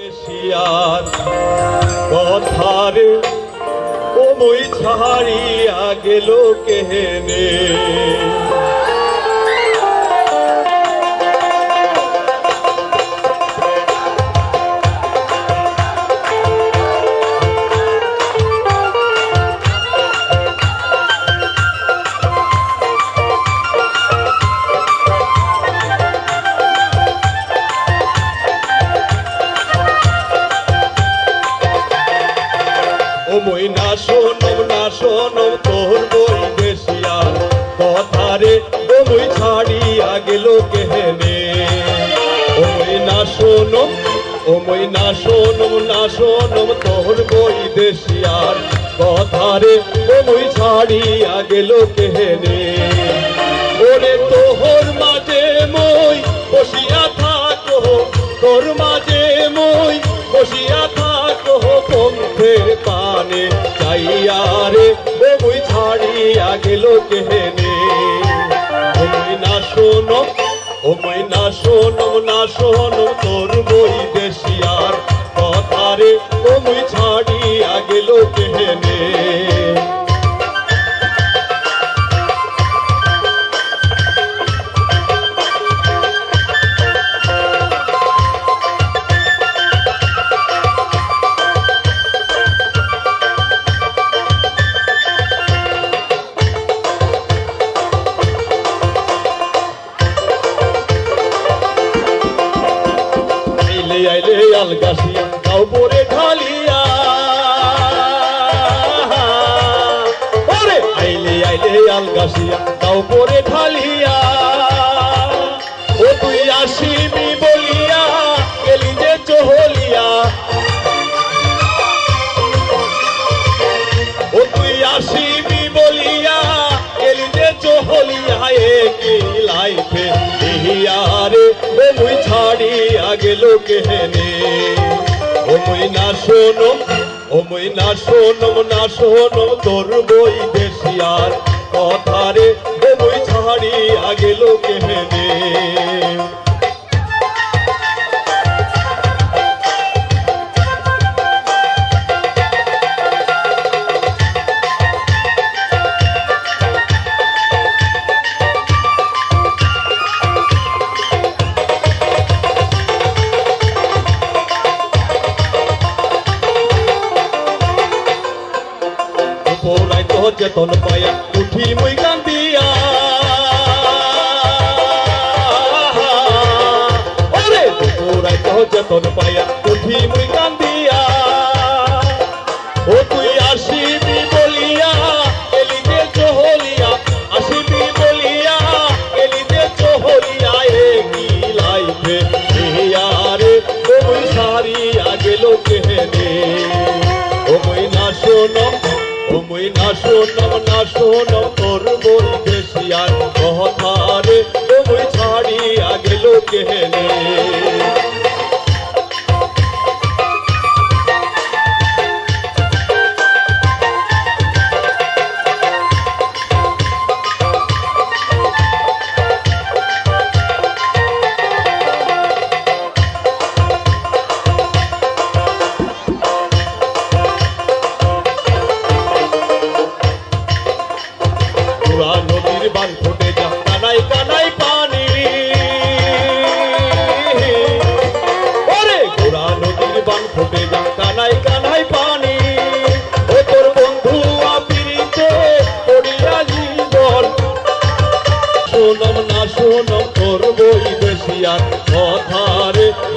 দেশিয়ার কথারে ও মই ছাড়িয়া গেল কেহেনে মই না শোনম তোর বই দেশিয়ার কথারে ও মই ছাড়িয়া গেল কেহেনে ও মই না শোনম তোর বই দেশিয়ার কথারে ও মই ছাড়িয়া গেল কেহেনে ওরে তোহর মাঝে মই বসিয়া থাকো তোর মাঝে মই বসিয়া থাকো পন্থের পানে চাইয়া রে ও মই ছাড়িয়া গেল কেহেনে ও মই না শোনম তোর বই দেশিয়ার কথারে ও মই ছাড়িয়া গেল কেহেনে আইলে আলগাছিয়া গাও পরে ঢালিয়া ওরে আইলে আলগাছিয়া গাও পরে ঢালিয়া ও তুই আসিবি বলিয়া গেলি যে চহলিয়া ও তুই আসিবি বলিয়া গেলি যে চহলিয়া একই লাইফে দেহিয়ারে ও মুই ছাড়িয়া গেল কেহেনে ও মুই না শোনম তোর বই দেশিয়ার কথারে ও মুই ছাড়িয়া গেল কেহেনে পোরাই তো চেতন পায়া উঠি মই কান্দিয়া ওরে পোরাই তো চেতন পায়া উঠি মই কান্দিয়া ও তুই আসিবি বলিয়া এলি যে চহলিয়া আসিবি বলিয়া এলি যে চহলিয়া একই লাইফে দেহিয়ারে ও মই ছাড়িয়া গেল কেহেনে ও মই না শোনম তোর বই দেশিয়ার কথারে ও মই ছাড়িয়া গেল কেহেনে নদীর বান ফুটে যা কানাই কানাই পানি ওরে গোরা নদীর বান ফুটে যা কানাই কানাই পানি ও তোর বন্ধু আপিরিতে পড়িয়া জীবন শোনম তোর বই দেশিয়ার কথারে ও